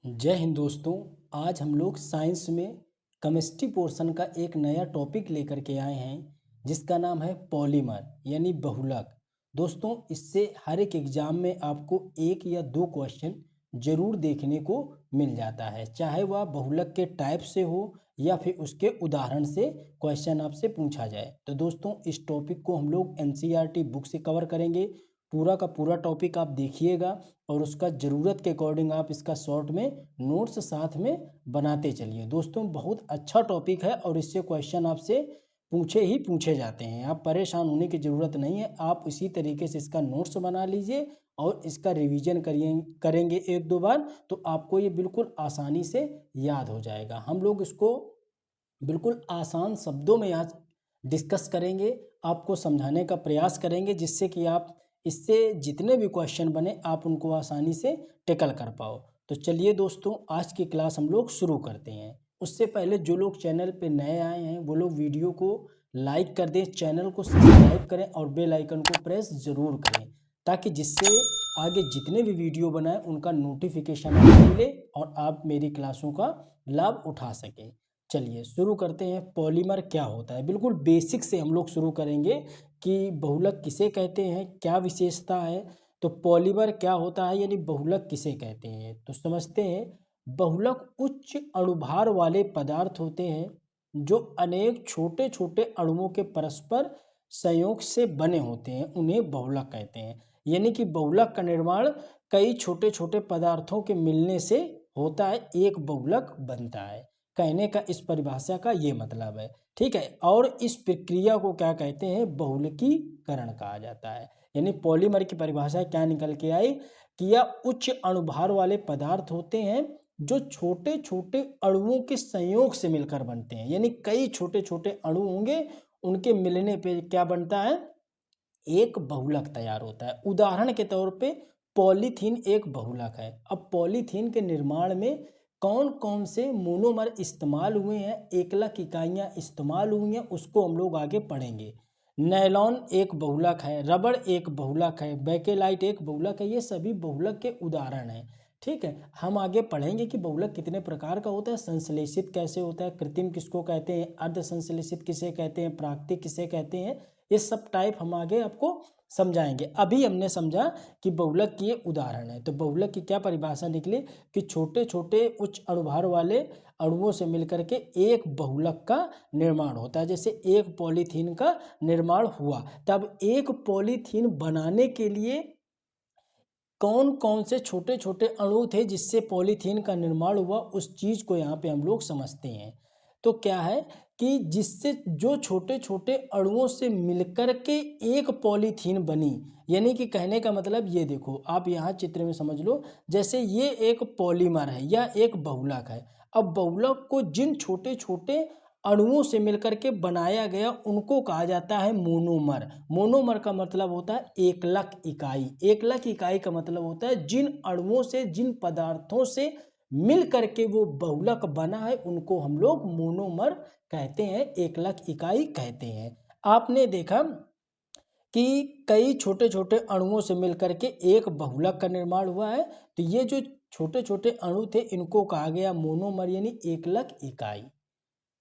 जय हिंद दोस्तों। आज हम लोग साइंस में केमिस्ट्री पोर्शन का एक नया टॉपिक लेकर के आए हैं जिसका नाम है पॉलीमर यानी बहुलक। दोस्तों, इससे हर एक एग्जाम में आपको एक या दो क्वेश्चन जरूर देखने को मिल जाता है, चाहे वह बहुलक के टाइप से हो या फिर उसके उदाहरण से क्वेश्चन आपसे पूछा जाए। तो दोस्तों, इस टॉपिक को हम लोग एनसीईआरटी बुक से कवर करेंगे। पूरा का पूरा टॉपिक आप देखिएगा और उसका ज़रूरत के अकॉर्डिंग आप इसका शॉर्ट में नोट्स साथ में बनाते चलिए। दोस्तों, बहुत अच्छा टॉपिक है और इससे क्वेश्चन आपसे पूछे ही पूछे जाते हैं। आप परेशान होने की ज़रूरत नहीं है। आप इसी तरीके से इसका नोट्स बना लीजिए और इसका रिवीजन करेंगे एक दो बार, तो आपको ये बिल्कुल आसानी से याद हो जाएगा। हम लोग इसको बिल्कुल आसान शब्दों में आज डिस्कस करेंगे, आपको समझाने का प्रयास करेंगे जिससे कि आप इससे जितने भी क्वेश्चन बने आप उनको आसानी से टैकल कर पाओ। तो चलिए दोस्तों, आज की क्लास हम लोग शुरू करते हैं। उससे पहले जो लोग चैनल पे नए आए हैं वो लोग वीडियो को लाइक कर दें, चैनल को सब्सक्राइब करें और बेल आइकन को प्रेस ज़रूर करें ताकि जिससे आगे जितने भी वीडियो बनाएं उनका नोटिफिकेशन आपको मिले और आप मेरी क्लासों का लाभ उठा सकें। चलिए शुरू करते हैं। पॉलीमर क्या होता है, बिल्कुल बेसिक से हम लोग शुरू करेंगे कि बहुलक किसे कहते हैं, क्या विशेषता है। तो पॉलीमर क्या होता है यानी बहुलक किसे कहते हैं, तो समझते हैं। बहुलक उच्च अणुभार वाले पदार्थ होते हैं जो अनेक छोटे छोटे अणुओं के परस्पर संयोग से बने होते हैं, उन्हें बहुलक कहते हैं। यानी कि बहुलक का निर्माण कई छोटे छोटे पदार्थों के मिलने से होता है, एक बहुलक बनता है। कहने का इस परिभाषा का ये मतलब है, ठीक है। और इस प्रक्रिया को क्या कहते हैं, बहुलकीकरण कहा जाता है। यानी पॉलीमर की परिभाषा क्या निकल के आई कि यह उच्च अणुभार वाले पदार्थ होते हैं जो छोटे छोटे अणुओं के संयोग से मिलकर बनते हैं। यानी कई छोटे छोटे अणु होंगे, उनके मिलने पे क्या बनता है, एक बहुलक तैयार होता है। उदाहरण के तौर पे पॉलीथीन एक बहुलक है। अब पॉलीथीन के निर्माण में कौन कौन से मोनोमर इस्तेमाल हुए हैं, एकलक इकाइयाँ इस्तेमाल हुई हैं, उसको हम लोग आगे पढ़ेंगे। नायलॉन एक बहुलक है, रबड़ एक बहुलक है, बेकेलाइट एक बहुलक है। ये सभी बहुलक के उदाहरण हैं, ठीक है। हम आगे पढ़ेंगे कि बहुलक कितने प्रकार का होता है, संश्लेषित कैसे होता है, कृत्रिम किसको कहते हैं, अर्ध संश्लेषित किसे कहते हैं, प्राकृतिक किसे कहते हैं। ये सब टाइप हम आगे आपको समझाएंगे। अभी हमने समझा कि बहुलक के उदाहरण है। तो बहुलक की क्या परिभाषा निकली कि छोटे छोटे उच्च अणुभार वाले अणुओं से मिलकर के एक बहुलक का निर्माण होता है। जैसे एक पॉलीथीन का निर्माण हुआ, तब एक पॉलीथीन बनाने के लिए कौन कौन से छोटे छोटे अणु थे जिससे पॉलीथीन का निर्माण हुआ, उस चीज़ को यहाँ पे हम लोग समझते हैं। तो क्या है कि जिससे जो छोटे छोटे अणुओं से मिलकर के एक पॉलीथीन बनी। यानी कि कहने का मतलब ये देखो, आप यहाँ चित्र में समझ लो, जैसे ये एक पॉलीमर है या एक बहुलक है। अब बहुलक को जिन छोटे छोटे अणुओं से मिलकर के बनाया गया उनको कहा जाता है मोनोमर। मोनोमर का मतलब होता है एकलक इकाई। एकलक इकाई का मतलब होता है जिन अणुओं से, जिन पदार्थों से मिल करके वो बहुलक बना है उनको हम लोग मोनोमर कहते हैं, एकलक इकाई कहते हैं। आपने देखा कि कई छोटे छोटे अणुओं से मिलकर के एक बहुलक का निर्माण हुआ है। तो ये जो छोटे छोटे अणु थे इनको कहा गया मोनोमर यानी एकलक इकाई।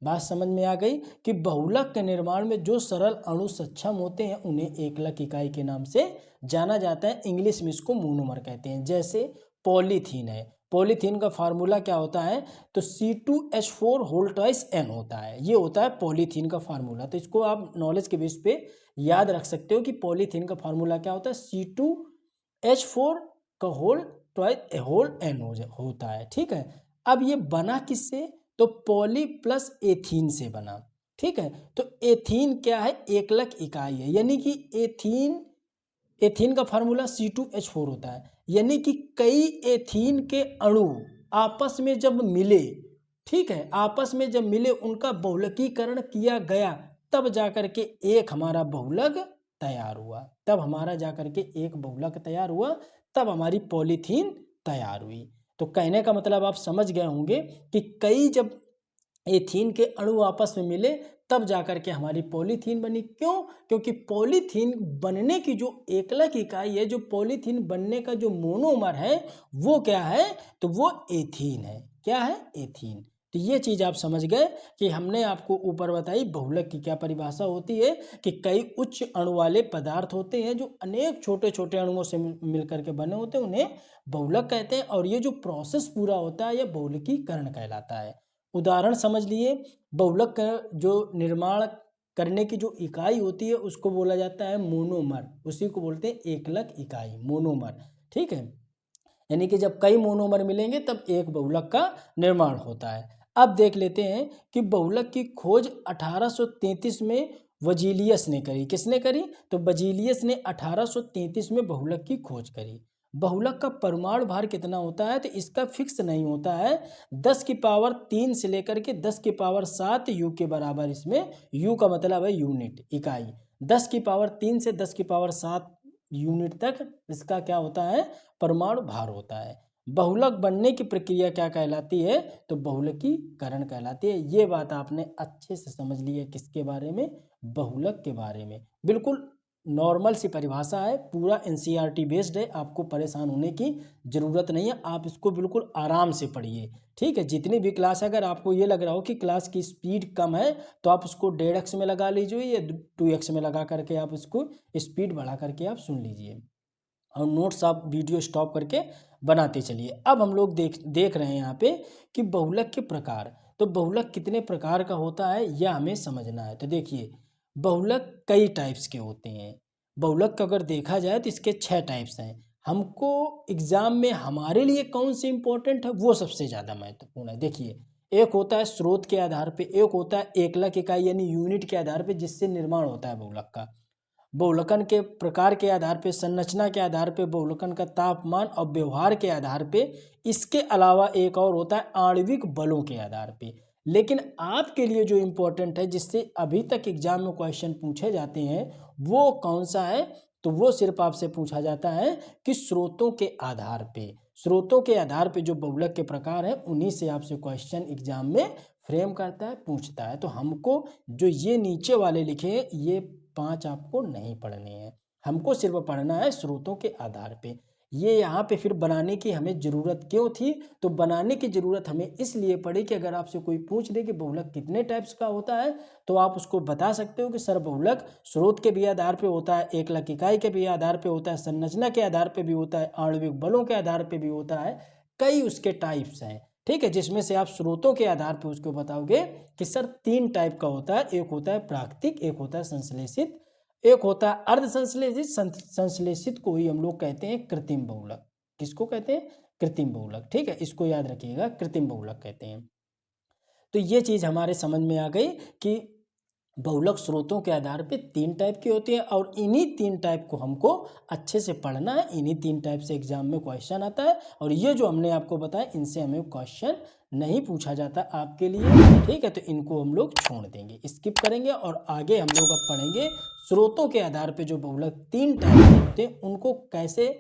बात समझ में आ गई कि बहुलक के निर्माण में जो सरल अणु सक्षम होते हैं उन्हें एकलक इकाई के नाम से जाना जाता है। इंग्लिश में इसको मोनोमर कहते हैं। जैसे पॉलीथीन है, पॉलीथीन का फार्मूला क्या होता है, तो C2H4 होल ट्वाइस N होता है। ये होता है पॉलीथीन का फार्मूला। तो इसको आप नॉलेज के बेस पे याद रख सकते हो कि पॉलीथीन का फार्मूला क्या होता है, C2H4 का होल N होता है, ठीक है। अब ये बना किससे, तो पॉली प्लस एथीन से बना, ठीक है। तो एथीन क्या है, एकलक इकाई है। यानी कि एथीन का फार्मूला C2H4 होता है। यानी कि कई एथीन के अणु आपस में जब मिले, ठीक है, आपस में जब मिले उनका बहुलकीकरण किया गया, तब जाकर के एक हमारा बहुलक तैयार हुआ। तब हमारा जाकर के एक बहुलक तैयार हुआ, तब हमारी पॉलीथीन तैयार हुई। तो कहने का मतलब आप समझ गए होंगे कि कई जब एथीन के अणु आपस में मिले तब जाकर के हमारी पॉलीथीन बनी। क्यों? क्योंकि पॉलीथीन बनने की जो एकलक इकाई है, जो पॉलीथीन बनने का जो मोनोमर है, वो क्या है? तो वो एथीन है। क्या है? एथीन। तो ये चीज़ आप समझ गए कि हमने आपको ऊपर बताई बहुलक की क्या परिभाषा होती है कि कई उच्च अणु वाले पदार्थ होते हैं जो अनेक छोटे छोटे अणुओं से मिलकर के बने होते हैं, उन्हें बहुलक कहते हैं। और ये जो प्रोसेस पूरा होता है, यह बहुलकीकरण कहलाता है। उदाहरण समझ लिए, बहुलक का जो निर्माण करने की जो इकाई होती है उसको बोला जाता है मोनोमर, उसी को बोलते हैं एकलक इकाई, मोनोमर। ठीक है, यानी कि जब कई मोनोमर मिलेंगे तब एक बहुलक का निर्माण होता है। अब देख लेते हैं कि बहुलक की खोज 1833 में वजीलियस ने करी। किसने करी? तो वजीलियस ने 1833 में बहुलक की खोज करी। बहुलक का परमाणु भार कितना होता है? तो इसका फिक्स नहीं होता है। 10 की पावर 3 से लेकर के 10 की पावर 7 यू के बराबर, इसमें यू का मतलब है यूनिट, इकाई। 10 की पावर 3 से 10 की पावर 7 यूनिट तक इसका क्या होता है? परमाणु भार होता है। बहुलक बनने की प्रक्रिया क्या कहलाती है? तो बहुलकीकरण कहलाती है। ये बात आपने अच्छे से समझ ली है। किसके बारे में? बहुलक के बारे में। बिल्कुल नॉर्मल सी परिभाषा है, पूरा एनसीईआरटी बेस्ड है, आपको परेशान होने की ज़रूरत नहीं है। आप इसको बिल्कुल आराम से पढ़िए। ठीक है, जितनी भी क्लास, अगर आपको ये लग रहा हो कि क्लास की स्पीड कम है तो आप उसको 1.5x में लगा लीजिए या 2x में लगा करके आप इसको स्पीड बढ़ा करके आप सुन लीजिए, और नोट्स आप वीडियो स्टॉप करके बनाते चलिए। अब हम लोग देख रहे हैं यहाँ पे कि बहुलक के प्रकार। तो बहुलक कितने प्रकार का होता है यह हमें समझना है। तो देखिए, बहुलक कई टाइप्स के होते हैं। बहुलक का अगर देखा जाए तो इसके 6 टाइप्स हैं। हमको एग्जाम में हमारे लिए कौन सी इंपॉर्टेंट है वो सबसे ज़्यादा महत्वपूर्ण है। देखिए, एक होता है स्रोत के आधार पे, एक होता है एकलक इकाई यानी यूनिट के आधार पे जिससे निर्माण होता है बहुलक का। बहुलकन के प्रकार के आधार पे, संरचना के आधार पे, बहुलकन का तापमान और व्यवहार के आधार पे। इसके अलावा एक और होता है आणविक बलों के आधार पे। लेकिन आपके लिए जो इम्पोर्टेंट है, जिससे अभी तक एग्जाम में क्वेश्चन पूछे जाते हैं, वो कौन सा है? तो वो सिर्फ आपसे पूछा जाता है कि स्रोतों के आधार पे। स्रोतों के आधार पे जो बहुलक के प्रकार हैं, उन्हीं से आपसे क्वेश्चन एग्जाम में फ्रेम करता है, पूछता है। तो हमको जो ये नीचे वाले लिखे हैं, ये 5 आपको नहीं पढ़ने हैं। हमको सिर्फ पढ़ना है स्रोतों के आधार पे। ये यहाँ पे फिर बनाने की हमें ज़रूरत क्यों थी? तो बनाने की ज़रूरत हमें इसलिए पड़ी कि अगर आपसे कोई पूछ दे कि बहुलक कितने टाइप्स का होता है, तो आप उसको बता सकते हो कि सर बहुलक स्रोत के भी आधार पे होता है, एकलक इकाई के भी आधार पे होता है, संरचना के आधार पे भी होता है, आणविक बलों के आधार पे भी होता है। कई उसके टाइप्स हैं। ठीक है, जिसमें से आप स्रोतों के आधार पे उसको बताओगे कि सर 3 टाइप का होता है। एक होता है प्राकृतिक, एक होता है संश्लेषित, एक होता है अर्ध संश्लेषित। संश्लेषित को ही हम लोग कहते हैं कृत्रिम बहुलक। किसको कहते हैं? कृत्रिम बहुलक। ठीक है, इसको याद रखिएगा, कृत्रिम बहुलक कहते हैं। तो ये चीज़ हमारे समझ में आ गई कि बहुलक स्रोतों के आधार पे 3 टाइप की होती है, और इन्हीं 3 टाइप को हमको अच्छे से पढ़ना है। इन्हीं 3 टाइप से एग्जाम में क्वेश्चन आता है, और ये जो हमने आपको बताया, इनसे हमें क्वेश्चन नहीं पूछा जाता आपके लिए। ठीक है, तो इनको हम लोग छोड़ देंगे, स्किप करेंगे, और आगे हम लोग अब पढ़ेंगे स्रोतों के आधार पे जो बहुलक 3 टाइप के होते हैं उनको कैसे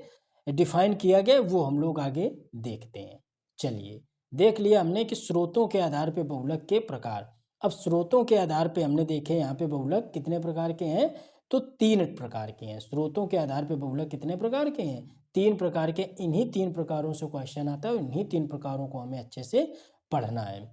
डिफाइन किया गया, वो हम लोग आगे देखते हैं। चलिए, देख लिया हमने कि स्रोतों के आधार पे बहुलक के प्रकार। अब स्रोतों के आधार पे हमने देखे यहाँ पे बहुलक कितने प्रकार के हैं, तो 3 प्रकार के हैं। स्रोतों के आधार पे बहुलक कितने प्रकार के हैं? 3 प्रकार के। इन्हीं 3 प्रकारों से क्वेश्चन आता है, और इन्हीं 3 प्रकारों को हमें अच्छे से पढ़ना है।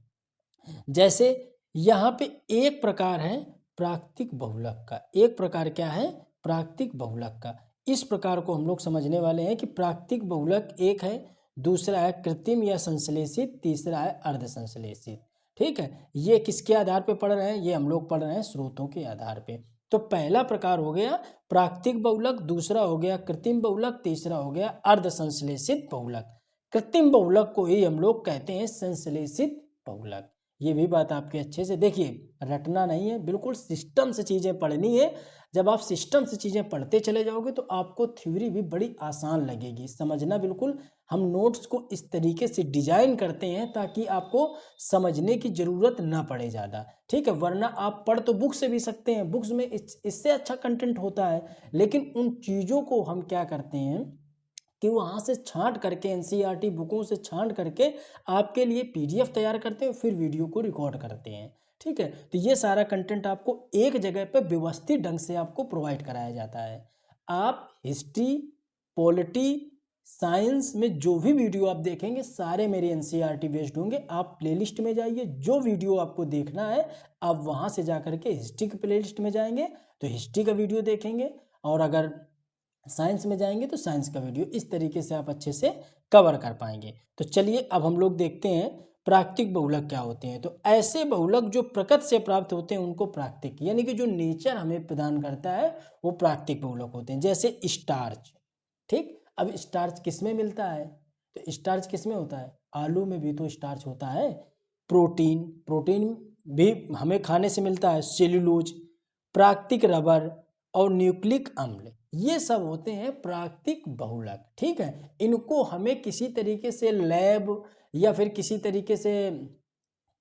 जैसे यहाँ पे एक प्रकार है प्राकृतिक बहुलक का। एक प्रकार क्या है? प्राकृतिक बहुलक का। इस प्रकार को हम लोग समझने वाले हैं कि प्राकृतिक बहुलक एक है, दूसरा है कृत्रिम या संश्लेषित, तीसरा है अर्ध संश्लेषित। ठीक है, ये किसके आधार पे पढ़ रहे हैं? ये हम लोग पढ़ रहे हैं स्रोतों के आधार पे। तो पहला प्रकार हो गया प्राकृतिक बहुलक, दूसरा हो गया कृत्रिम बहुलक, तीसरा हो गया अर्ध संश्लेषित बहुलक। कृत्रिम बहुलक को ही हम लोग कहते हैं संश्लेषित बहुलक। ये भी बात आपके अच्छे से देखिए, रटना नहीं है, बिल्कुल सिस्टम से चीज़ें पढ़नी है। जब आप सिस्टम से चीज़ें पढ़ते चले जाओगे तो आपको थ्योरी भी बड़ी आसान लगेगी समझना। बिल्कुल हम नोट्स को इस तरीके से डिजाइन करते हैं ताकि आपको समझने की ज़रूरत ना पड़े ज़्यादा। ठीक है, वरना आप पढ़ तो बुक से भी सकते हैं, बुक्स में इससे अच्छा कंटेंट होता है, लेकिन उन चीज़ों को हम क्या करते हैं कि वहाँ से छांट करके, एनसीईआरटी बुकों से छांट करके आपके लिए पीडीएफ तैयार करते हैं, फिर वीडियो को रिकॉर्ड करते हैं। ठीक है। तो ये सारा कंटेंट आपको एक जगह पे व्यवस्थित ढंग से आपको प्रोवाइड कराया जाता है। आप हिस्ट्री, पॉलिटी, साइंस में जो भी वीडियो आप देखेंगे सारे मेरे एनसीईआरटी बेस्ड होंगे। आप प्लेलिस्ट में जाइए, जो वीडियो आपको देखना है आप वहाँ से जा करके हिस्ट्री के प्लेलिस्ट में जाएंगे तो हिस्ट्री का वीडियो देखेंगे, और अगर साइंस में जाएंगे तो साइंस का वीडियो। इस तरीके से आप अच्छे से कवर कर पाएंगे। तो चलिए अब हम लोग देखते हैं प्राकृतिक बहुलक क्या होते हैं। तो ऐसे बहुलक जो प्रकृति से प्राप्त होते हैं उनको प्राकृतिक, यानी कि जो नेचर हमें प्रदान करता है वो प्राकृतिक बहुलक होते हैं। जैसे स्टार्च, ठीक। अब स्टार्च किस में मिलता है? तो स्टार्च किस में होता है? आलू में भी तो स्टार्च होता है। प्रोटीन, प्रोटीन भी हमें खाने से मिलता है। सेल्यूलोज, प्राकृतिक रबर और न्यूक्लिक अम्ल, ये सब होते हैं प्राकृतिक बहुलक, ठीक है। इनको हमें किसी तरीके से लैब या फिर किसी तरीके से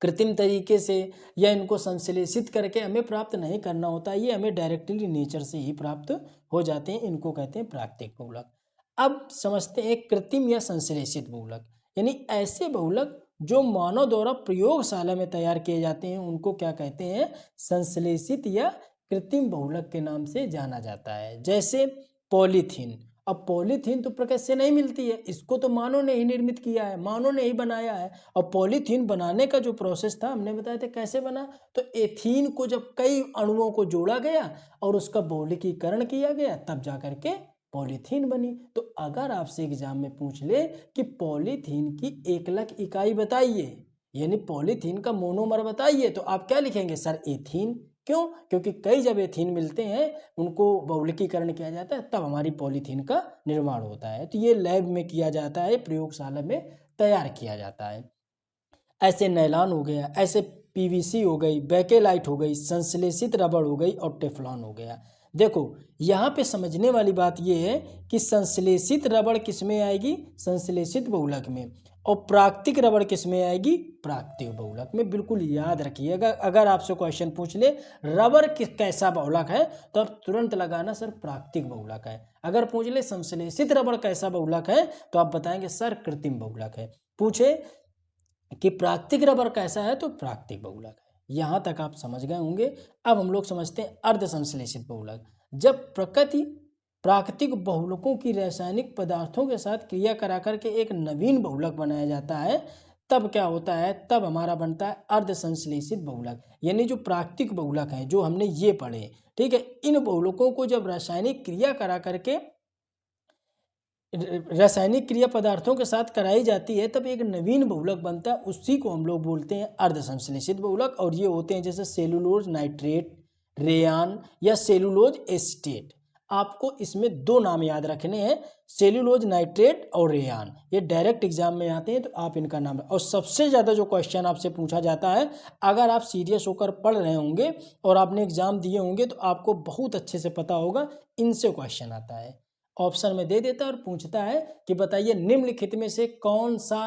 कृत्रिम तरीके से या इनको संश्लेषित करके हमें प्राप्त नहीं करना होता, ये हमें डायरेक्टली नेचर से ही प्राप्त हो जाते हैं। इनको कहते हैं प्राकृतिक बहुलक। अब समझते हैं कृत्रिम या संश्लेषित बहुलक, यानी ऐसे बहुलक जो मानव द्वारा प्रयोगशाला में तैयार किए जाते हैं उनको क्या कहते हैं? संश्लेषित या कृत्रिम बहुलक के नाम से जाना जाता है। जैसे पॉलीथीन। अब पॉलीथीन तो प्रकृति से नहीं मिलती है, इसको तो मानव ने ही निर्मित किया है, मानव ने ही बनाया है। और पॉलीथीन बनाने का जो प्रोसेस था हमने बताया था कैसे बना। तो एथीन को जब कई अणुओं को जोड़ा गया और उसका बहुलकीकरण किया गया तब जाकर के पॉलीथीन बनी। तो अगर आपसे एग्जाम में पूछ ले कि पॉलीथीन की एकलक इकाई बताइए, यानी पॉलीथीन का मोनोमर बताइए, तो आप क्या लिखेंगे? Sir ethene. क्यों? क्योंकि कई जब एथीन मिलते हैं उनको बहुलकीकरण किया जाता है तब हमारी पॉलीथीन का निर्माण होता है। तो ये लैब में किया जाता है, प्रयोगशाला में तैयार किया जाता है। ऐसे नायलॉन हो गया, ऐसे पीवीसी हो गई, बेकेलाइट हो गई, संश्लेषित रबड़ हो गई और टेफ्लॉन हो गया। देखो यहाँ पे समझने वाली बात ये है कि संश्लेषित रबड़ किस में आएगी? संश्लेषित बहुलक में। और प्राकृतिक रबड़ किस में आएगी? प्राकृतिक बहुलक में। बिल्कुल याद रखिएगा, अगर आपसे क्वेश्चन पूछ ले रबड़ कैसा बहुलक है तो आप तुरंत लगाना सर प्राकृतिक बहुलक है। अगर पूछ ले संश्लेषित रबड़ कैसा बहुलक है तो आप बताएंगे सर कृत्रिम बहुलक है। पूछे कि प्राकृतिक रबर कैसा है तो प्राकृतिक बहुलक है। यहाँ तक आप समझ गए होंगे। अब हम लोग समझते हैं अर्ध संश्लेषित बहुलक। जब प्राकृतिक बहुलकों की रासायनिक पदार्थों के साथ क्रिया करा करके एक नवीन बहुलक बनाया जाता है तब क्या होता है? तब हमारा बनता है अर्ध संश्लेषित बहुलक। यानी जो प्राकृतिक बहुलक हैं जो हमने ये पढ़े, ठीक है, इन बहुलकों को जब रासायनिक क्रिया करा करके रासायनिक क्रिया पदार्थों के साथ कराई जाती है तब एक नवीन बहुलक बनता है, उसी को हम लोग बोलते हैं अर्ध संश्लेषित बहुलक। और ये होते हैं जैसे सेलुलोज नाइट्रेट, रेयान या सेलुलोज एसीटेट। आपको इसमें दो नाम याद रखने हैं, सेलुलोज नाइट्रेट और रेयान। ये डायरेक्ट एग्जाम में आते हैं तो आप इनका नाम। और सबसे ज़्यादा जो क्वेश्चन आपसे पूछा जाता है, अगर आप सीरियस होकर पढ़ रहे होंगे और आपने एग्जाम दिए होंगे तो आपको बहुत अच्छे से पता होगा, इनसे क्वेश्चन आता है। ऑप्शन में दे देता है और पूछता है कि बताइए निम्नलिखित में से कौन सा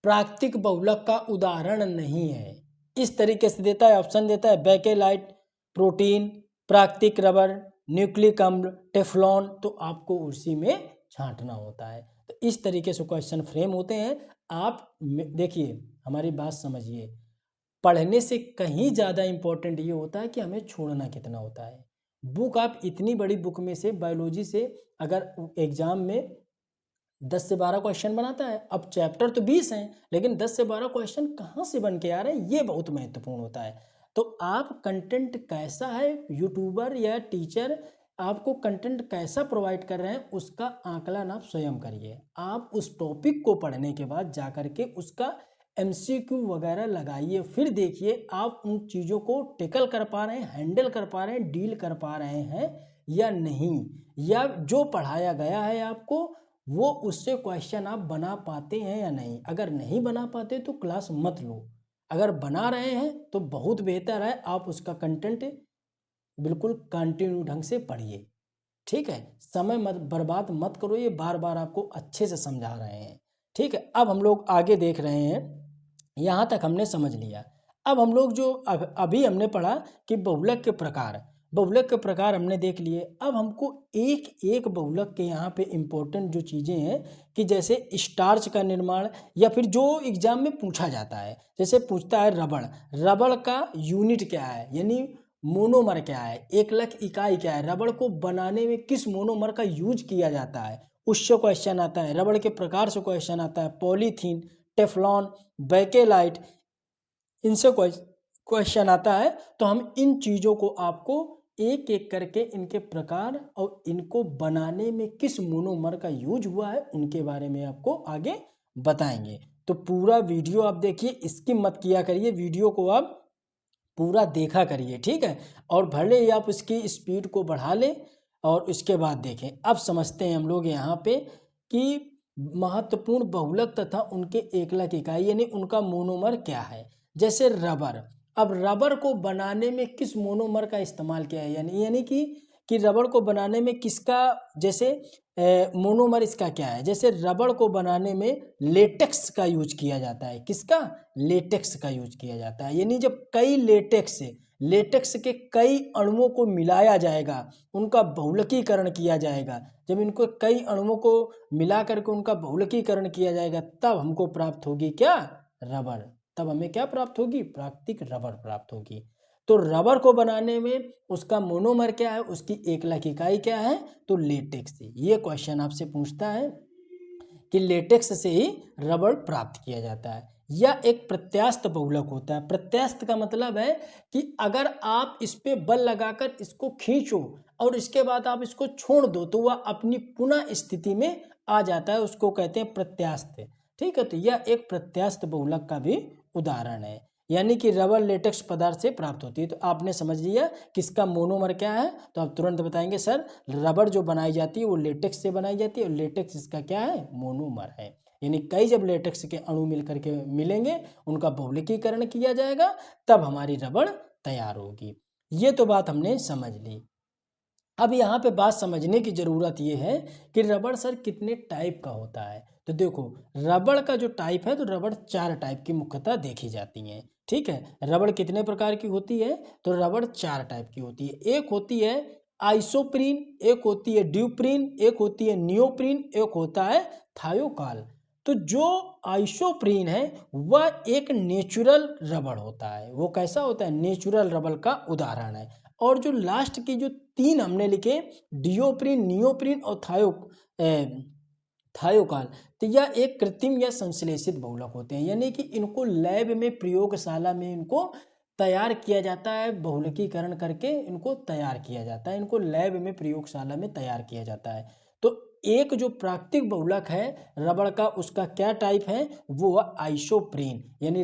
प्राकृतिक बहुलक का उदाहरण नहीं है। इस तरीके से देता है, ऑप्शन देता है बेकेलाइट, प्रोटीन, प्राकृतिक रबर, न्यूक्लिक अम्ल, टेफ्लॉन। तो आपको उसी में छांटना होता है। तो इस तरीके से क्वेश्चन फ्रेम होते हैं। आप देखिए हमारी बात समझिए, पढ़ने से कहीं ज़्यादा इम्पोर्टेंट ये होता है कि हमें छोड़ना कितना होता है। बुक आप इतनी बड़ी बुक में से बायोलॉजी से अगर एग्जाम में 10 से 12 क्वेश्चन बनाता है, अब चैप्टर तो 20 हैं लेकिन 10 से 12 क्वेश्चन कहाँ से बन के आ रहे हैं ये बहुत महत्वपूर्ण होता है। तो आप कंटेंट कैसा है, यूट्यूबर या टीचर आपको कंटेंट कैसा प्रोवाइड कर रहे हैं उसका आकलन आप स्वयं करिए। आप उस टॉपिक को पढ़ने के बाद जा कर के उसका MCQ वगैरह लगाइए, फिर देखिए आप उन चीज़ों को टेकल कर पा रहे हैं, हैंडल कर पा रहे हैं, डील कर पा रहे हैं या नहीं, या जो पढ़ाया गया है आपको वो उससे क्वेश्चन आप बना पाते हैं या नहीं। अगर नहीं बना पाते तो क्लास मत लो, अगर बना रहे हैं तो बहुत बेहतर है, आप उसका कंटेंट बिल्कुल कंटिन्यू ढंग से पढ़िए, ठीक है। समय मत बर्बाद मत करो, ये बार बार आपको अच्छे से समझा रहे हैं, ठीक है। अब हम लोग आगे देख रहे हैं, यहाँ तक हमने समझ लिया। अब हम लोग जो अभी हमने पढ़ा कि बहुलक के प्रकार, बहुलक के प्रकार हमने देख लिए। अब हमको एक एक बहुलक के यहाँ पे इम्पोर्टेंट जो चीज़ें हैं कि जैसे स्टार्च का निर्माण, या फिर जो एग्जाम में पूछा जाता है, जैसे पूछता है रबड़, रबड़ का यूनिट क्या है, यानी मोनोमर क्या है, एकलक इकाई क्या है, रबड़ को बनाने में किस मोनोमर का यूज किया जाता है, उससे क्वेश्चन आता है। रबड़ के प्रकार से क्वेश्चन आता है, पॉलीथीन, टेफ्लॉन, बेकेलाइट, इनसे क्वेश्चन आता है। तो हम इन चीज़ों को आपको एक एक करके इनके प्रकार और इनको बनाने में किस मोनोमर का यूज हुआ है उनके बारे में आपको आगे बताएंगे। तो पूरा वीडियो आप देखिए, स्किप मत किया करिए, वीडियो को आप पूरा देखा करिए, ठीक है। और भले ही आप उसकी स्पीड को बढ़ा लें और उसके बाद देखें। अब समझते हैं हम लोग यहाँ पे कि महत्वपूर्ण बहुलक तथा उनके एकलक इकाई यानी उनका मोनोमर क्या है। जैसे रबर, अब रबर को बनाने में किस मोनोमर का इस्तेमाल किया है, यानी कि रबर को बनाने में किसका, जैसे मोनोमर इसका क्या है। जैसे रबड़ को बनाने में लेटेक्स का यूज किया जाता है, किसका, लेटेक्स का यूज किया जाता है। यानी जब कई लेटेक्स के कई अणुओं को मिलाया जाएगा, उनका बहुलकीकरण किया जाएगा, जब इनको कई अणुओं को मिला करके उनका बहुलकीकरण किया जाएगा, तब हमको प्राप्त होगी क्या, रबड़। तब हमें क्या प्राप्त होगी, प्राकृतिक रबड़ प्राप्त होगी। तो रबर को बनाने में उसका मोनोमर क्या है, उसकी एकलक इकाई क्या है, तो लेटेक्स। ये क्वेश्चन आपसे पूछता है कि लेटेक्स से ही रबड़ प्राप्त किया जाता है। या एक प्रत्यास्थ बहुलक होता है। प्रत्यास्थ का मतलब है कि अगर आप इस पे बल लगाकर इसको खींचो और इसके बाद आप इसको छोड़ दो तो वह अपनी पुनः स्थिति में आ जाता है, उसको कहते हैं प्रत्यास्थ, ठीक है। तो यह एक प्रत्यास्थ बहुलक का भी उदाहरण है। यानी कि रबर लेटेक्स पदार्थ से प्राप्त होती है। तो आपने समझ लिया किसका मोनोमर क्या है, तो आप तुरंत बताएंगे सर रबर जो बनाई जाती है वो लेटेक्स से बनाई जाती है और लेटेक्स इसका क्या है, मोनोमर है। यानी कई जब लेटेक्स के अणु मिल करके मिलेंगे, उनका बहुलकीकरण किया जाएगा, तब हमारी रबड़ तैयार होगी। ये तो बात हमने समझ ली। अब यहाँ पे बात समझने की ज़रूरत ये है कि रबड़ सर कितने टाइप का होता है। तो देखो रबड़ का जो टाइप है, तो रबड़ 4 टाइप की मुख्यतः देखी जाती हैं, ठीक है। रबड़ कितने प्रकार की होती है, तो रबड़ 4 टाइप की होती है। एक होती है आइसोप्रीन, एक होती है ड्यूप्रीन, एक होती है नियोप्रीन, एक होता है थायोकाल। तो जो आइसोप्रीन है वह एक नेचुरल रबड़ होता है। वो कैसा होता है, नेचुरल रबड़ का उदाहरण है। और जो लास्ट की जो 3 हमने लिखे, डियोप्रीन, नियोप्रीन और थायोकाल, तो यह एक कृत्रिम या संश्लेषित बहुलक होते हैं। यानी कि इनको लैब में, प्रयोगशाला में इनको तैयार किया जाता है, बहुलकीकरण करके इनको तैयार किया जाता है, इनको लैब में, प्रयोगशाला में तैयार किया जाता है। तो एक जो प्राकृतिक बहुलक है रबड़ का, उसका क्या टाइप है, वो आइसोप्रीन। यानी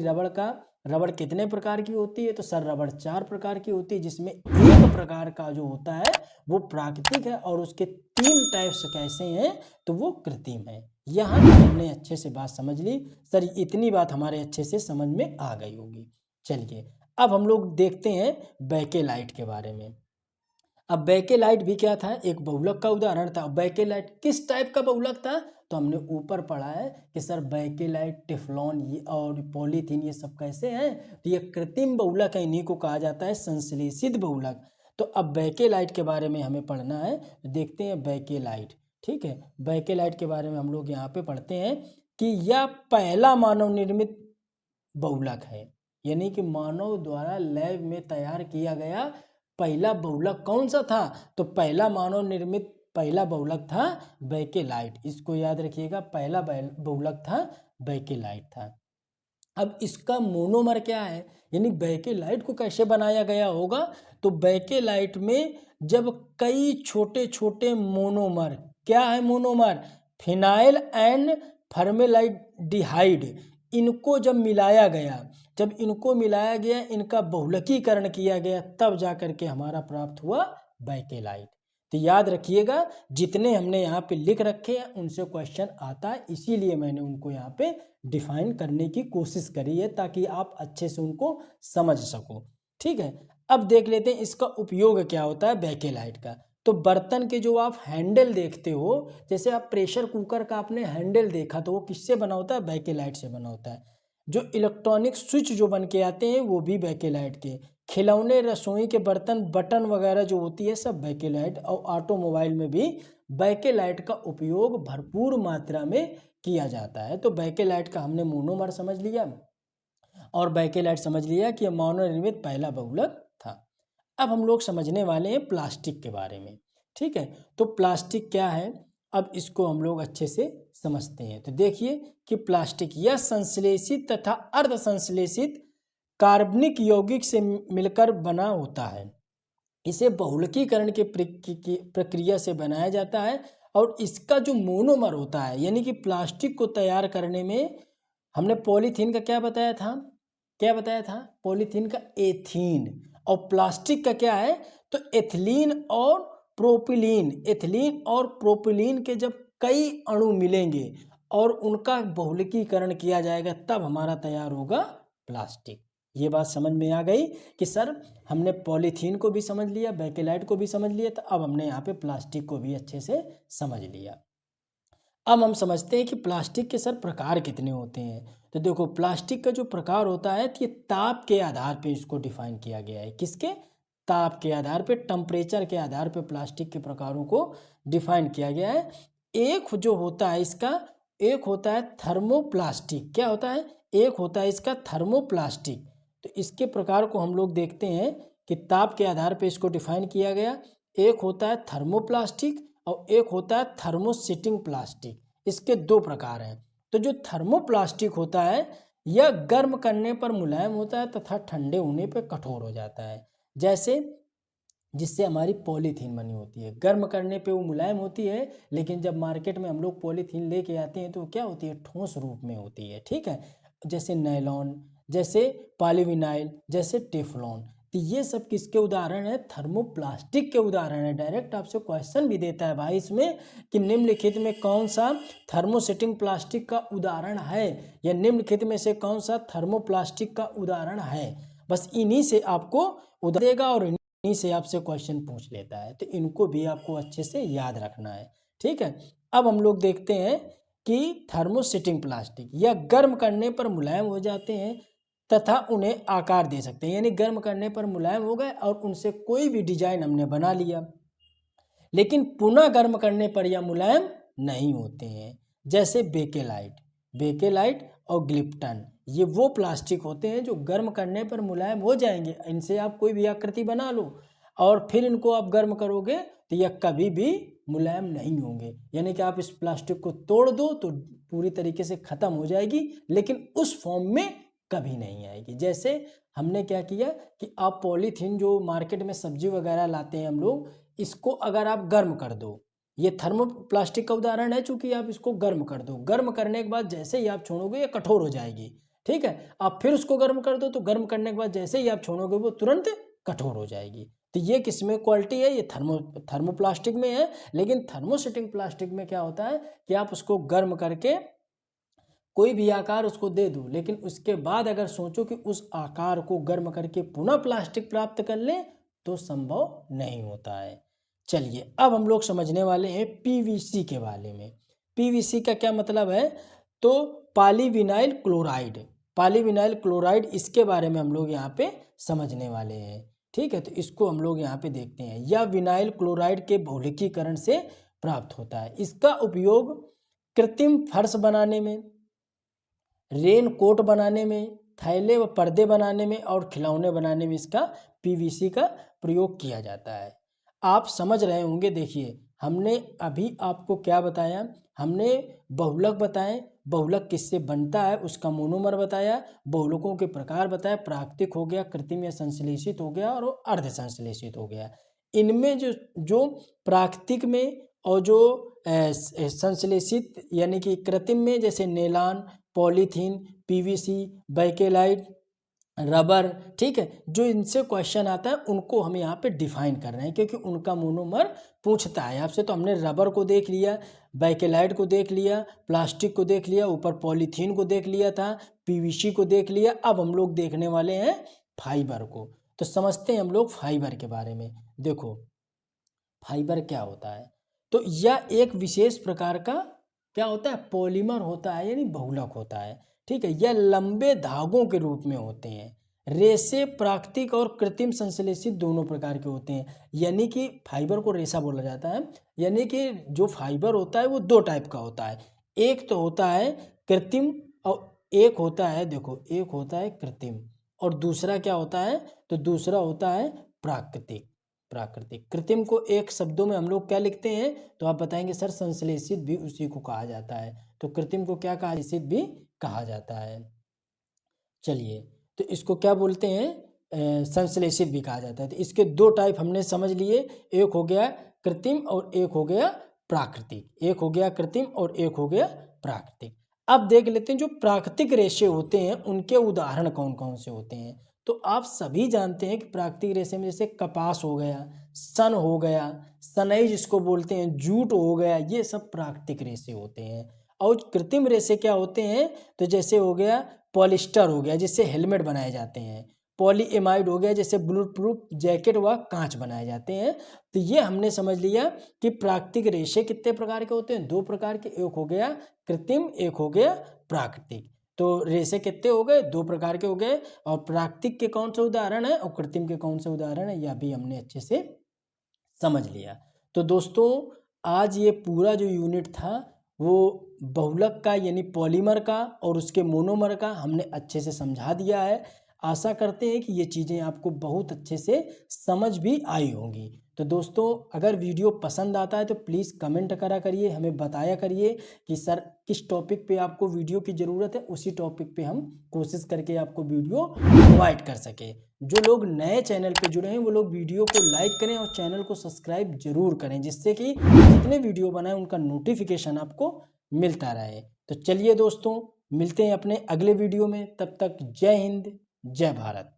रबड़ कितने प्रकार की होती है, तो सर रबड़ 4 प्रकार की होती है, जिसमें एक प्रकार का जो होता है वो प्राकृतिक है और उसके 3 टाइप्स कैसे हैं, तो वो कृत्रिम है। यहाँ तक हमने अच्छे से बात समझ ली। सर इतनी बात हमारे अच्छे से समझ में आ गई होगी। चलिए अब हम लोग देखते हैं बेकेलाइट के बारे में। अब बेकेलाइट भी क्या था, एक बहुलक का उदाहरण था। बेकेलाइट किस टाइप का बहुलक था, तो हमने ऊपर पढ़ा है कि सर बेकेलाइट, टेफ्लॉन ये और पॉलीथीन ये सब कैसे हैं, तो ये कृत्रिम बहुलक है, इन्हीं को कहा जाता है संश्लेषित बहुलक। तो अब बेकेलाइट के बारे में हमें पढ़ना है, तो देखते हैं बेकेलाइट, ठीक है। बेकेलाइट के बारे में हम लोग यहाँ पे पढ़ते हैं कि यह पहला मानव निर्मित बहुलक है। यानी कि मानव द्वारा लैब में तैयार किया गया पहला बहुलक कौन सा था, तो पहला मानव निर्मित पहला बहुलक था बेकेलाइट। इसको याद रखिएगा, पहला बहुलक था बेकेलाइट था। अब इसका मोनोमर क्या है, यानी बेकेलाइट को कैसे बनाया गया होगा, तो बेकेलाइट में जब कई छोटे छोटे मोनोमर, क्या है मोनोमर, फिनाइल एंड फॉर्मेल्डिहाइड, इनको जब मिलाया गया, जब इनको मिलाया गया, इनका बहुलकीकरण किया गया, तब जा करके हमारा प्राप्त हुआ बेकेलाइट। तो याद रखिएगा जितने हमने यहाँ पे लिख रखे हैं उनसे क्वेश्चन आता है, इसीलिए मैंने उनको यहाँ पे डिफाइन करने की कोशिश करी है ताकि आप अच्छे से उनको समझ सको, ठीक है। अब देख लेते हैं इसका उपयोग क्या होता है बेकेलाइट का। तो बर्तन के जो आप हैंडल देखते हो, जैसे आप प्रेशर कुकर का आपने हैंडल देखा, तो वो किससे बना होता है, बेकेलाइट से बना होता है। जो इलेक्ट्रॉनिक स्विच जो बन के आते हैं वो भी बेकेलाइट के, खिलौने, रसोई के बर्तन, बटन वगैरह जो होती है सब बेकेलाइट, और ऑटोमोबाइल में भी बेकेलाइट का उपयोग भरपूर मात्रा में किया जाता है। तो बेकेलाइट का हमने मोनोमर समझ लिया और बेकेलाइट समझ लिया कि यह मानव निर्मित पहला बहुलक था। अब हम लोग समझने वाले हैं प्लास्टिक के बारे में। ठीक है, तो प्लास्टिक क्या है, अब इसको हम लोग अच्छे से समझते हैं। तो देखिए कि प्लास्टिक यह संश्लेषित तथा अर्ध संश्लेषित कार्बनिक यौगिक से मिलकर बना होता है। इसे बहुलकीकरण की प्रक्रिया से बनाया जाता है और इसका जो मोनोमर होता है, यानी कि प्लास्टिक को तैयार करने में हमने पॉलीथीन का क्या बताया था, पॉलीथीन का एथीन, और प्लास्टिक का क्या है, तो एथिलीन और प्रोपिलीन के जब कई अणु मिलेंगे और उनका बहुलकीकरण किया जाएगा तब हमारा तैयार होगा प्लास्टिक। ये बात समझ में आ गई कि सर हमने पॉलीथीन को भी समझ लिया, बेकेलाइट को भी समझ लिया, तो अब हमने यहाँ पे प्लास्टिक को भी अच्छे से समझ लिया। अब हम समझते हैं कि प्लास्टिक के सर प्रकार कितने होते हैं। तो देखो प्लास्टिक का जो प्रकार होता है कि ताप के आधार पे इसको डिफाइन किया गया है। किसके? ताप के आधार पे, टेम्परेचर के आधार पे प्लास्टिक के प्रकारों को डिफाइन किया गया है। एक जो होता है इसका, एक होता है थर्मोप्लास्टिक। क्या होता है? एक होता है इसका थर्मोप्लास्टिक। तो इसके प्रकार को हम लोग देखते हैं कि ताप के आधार पे इसको डिफाइन किया गया। एक होता है थर्मोप्लास्टिक और एक होता है थर्मोसेटिंग प्लास्टिक। इसके दो प्रकार हैं। तो जो थर्मोप्लास्टिक होता है यह गर्म करने पर मुलायम होता है तथा ठंडे होने पर कठोर हो जाता है। जैसे जिससे हमारी पॉलीथीन बनी होती है, गर्म करने पे वो मुलायम होती है, लेकिन जब मार्केट में हम लोग पॉलीथीन लेके आते हैं तो क्या होती है, ठोस रूप में होती है। ठीक है, जैसे नायलॉन, जैसे पॉलीविनाइल, जैसे टेफ्लॉन। तो ये सब किसके उदाहरण है? थर्मोप्लास्टिक के उदाहरण है। डायरेक्ट आपसे क्वेश्चन भी देता है भाई इसमें कि निम्नलिखित में कौन सा थर्मोसेटिंग प्लास्टिक का उदाहरण है, या निम्नलिखित में से कौन सा थर्मोप्लास्टिक का उदाहरण है। बस इन्हीं से आपको उदाहरण देगा और इन्हीं से आपसे क्वेश्चन पूछ लेता है। तो इनको भी आपको अच्छे से याद रखना है। ठीक है, अब हम लोग देखते हैं कि थर्मोसेटिंग प्लास्टिक यह गर्म करने पर मुलायम हो जाते हैं तथा उन्हें आकार दे सकते हैं। यानी गर्म करने पर मुलायम हो गए और उनसे कोई भी डिजाइन हमने बना लिया, लेकिन पुनः गर्म करने पर यह मुलायम नहीं होते हैं। जैसे बेकेलाइट और ग्लिप्टन, ये वो प्लास्टिक होते हैं जो गर्म करने पर मुलायम हो जाएंगे। इनसे आप कोई भी आकृति बना लो और फिर इनको आप गर्म करोगे तो यह कभी भी मुलायम नहीं होंगे। यानी कि आप इस प्लास्टिक को तोड़ दो तो पूरी तरीके से ख़त्म हो जाएगी, लेकिन उस फॉर्म में कभी नहीं आएगी। जैसे हमने क्या किया कि आप पॉलीथीन जो मार्केट में सब्जी वगैरह लाते हैं हम लोग, इसको अगर आप गर्म कर दो, ये थर्मोप्लास्टिक का उदाहरण है, चूंकि आप इसको गर्म कर दो, गर्म करने के बाद जैसे ही आप छोड़ोगे ये कठोर हो जाएगी। ठीक है, आप फिर उसको गर्म कर दो तो गर्म करने के बाद जैसे ही आप छोड़ोगे वो तुरंत कठोर हो जाएगी। तो ये किस में क्वालिटी है? ये थर्मोप्लास्टिक में है। लेकिन थर्मोसेटिंग प्लास्टिक में क्या होता है कि आप उसको गर्म करके कोई भी आकार उसको दे दो, लेकिन उसके बाद अगर सोचो कि उस आकार को गर्म करके पुनः प्लास्टिक प्राप्त कर ले तो संभव नहीं होता है। चलिए अब हम लोग समझने वाले हैं पीवीसी के बारे में। पीवीसी का क्या मतलब है? तो पॉलीविनाइल क्लोराइड, इसके बारे में हम लोग यहाँ पे समझने वाले हैं। ठीक है, तो इसको हम लोग यहाँ पे देखते हैं। यह विनाइल क्लोराइड के बहुलकीकरण से प्राप्त होता है। इसका उपयोग कृत्रिम फर्श बनाने में, रेन कोट बनाने में, थैले व पर्दे बनाने में और खिलौने बनाने में इसका पीवीसी का प्रयोग किया जाता है। आप समझ रहे होंगे। देखिए हमने अभी आपको क्या बताया, हमने बहुलक बताए, बहुलक किससे बनता है उसका मोनोमर बताया, बहुलकों के प्रकार बताया, प्राकृतिक हो गया, कृत्रिम या संश्लेषित हो गया और अर्ध संश्लेषित हो गया। इनमें जो प्राकृतिक में और जो संश्लेषित यानी कि कृत्रिम में, जैसे नेलान, पॉलीथीन, पीवीसी, बेकेलाइट, रबर, ठीक है, जो इनसे क्वेश्चन आता है उनको हम यहाँ पे डिफाइन कर रहे हैं क्योंकि उनका मोनोमर पूछता है आपसे। तो हमने रबर को देख लिया, बेकेलाइट को देख लिया, प्लास्टिक को देख लिया, ऊपर पॉलीथीन को देख लिया था, पीवीसी को देख लिया। अब हम लोग देखने वाले हैं फाइबर को। तो समझते हैं हम लोग फाइबर के बारे में। देखो फाइबर क्या होता है, तो यह एक विशेष प्रकार का क्या होता है, पॉलीमर होता है, यानी बहुलक होता है। ठीक है, यह लंबे धागों के रूप में होते हैं, रेशे प्राकृतिक और कृत्रिम संश्लेषित दोनों प्रकार के होते हैं। यानी कि फाइबर को रेशा बोला जाता है। यानी कि जो फाइबर होता है वो दो टाइप का होता है। एक तो होता है कृत्रिम और एक होता है, देखो, एक होता है कृत्रिम और दूसरा क्या होता है, तो दूसरा होता है प्राकृतिक। कृत्रिम को एक शब्दों में हम लोग क्या लिखते हैं, तो आप बताएंगे सर संश्लेषित भी उसी को कहा जाता है। तो कृत्रिम को क्या कहा, संश्लेषित भी कहा जाता है। चलिए, तो इसको क्या बोलते हैं, संश्लेषित भी कहा जाता है। तो इसके दो टाइप हमने समझ लिए, एक हो गया कृत्रिम और एक हो गया प्राकृतिक। एक हो गया कृत्रिम और एक हो गया प्राकृतिक। अब देख लेते हैं जो प्राकृतिक रेशे होते हैं उनके उदाहरण कौन कौन से होते हैं। तो आप सभी जानते हैं कि प्राकृतिक रेशे में जैसे कपास हो गया, सन हो गया, सनई जिसको बोलते हैं, जूट हो गया, ये सब प्राकृतिक रेशे होते हैं। और कृत्रिम रेशे क्या होते हैं, तो जैसे हो गया पॉलिस्टर हो गया जिससे हेलमेट बनाए जाते हैं, पॉलीएमाइड हो गया जैसे बुलेट प्रूफ जैकेट व कांच बनाए जाते हैं। तो ये हमने समझ लिया कि प्राकृतिक रेशे कितने प्रकार के होते हैं, दो प्रकार के, एक हो गया कृत्रिम, एक हो गया प्राकृतिक। तो रेशे कितने हो गए, दो प्रकार के हो गए। और प्राकृतिक के कौन से उदाहरण है और कृत्रिम के कौन से उदाहरण है, यह भी हमने अच्छे से समझ लिया। तो दोस्तों आज ये पूरा जो यूनिट था वो बहुलक का यानी पॉलीमर का और उसके मोनोमर का हमने अच्छे से समझा दिया है। आशा करते हैं कि ये चीज़ें आपको बहुत अच्छे से समझ भी आई होंगी। तो दोस्तों अगर वीडियो पसंद आता है तो प्लीज़ कमेंट करा करिए, हमें बताया करिए कि सर किस टॉपिक पे आपको वीडियो की ज़रूरत है, उसी टॉपिक पे हम कोशिश करके आपको वीडियो प्रोवाइड कर सके। जो लोग नए चैनल पे जुड़े हैं वो लोग वीडियो को लाइक करें और चैनल को सब्सक्राइब जरूर करें, जिससे कि जितने वीडियो बनाएं उनका नोटिफिकेशन आपको मिलता रहे। तो चलिए दोस्तों, मिलते हैं अपने अगले वीडियो में, तब तक जय हिंद, जय भारत।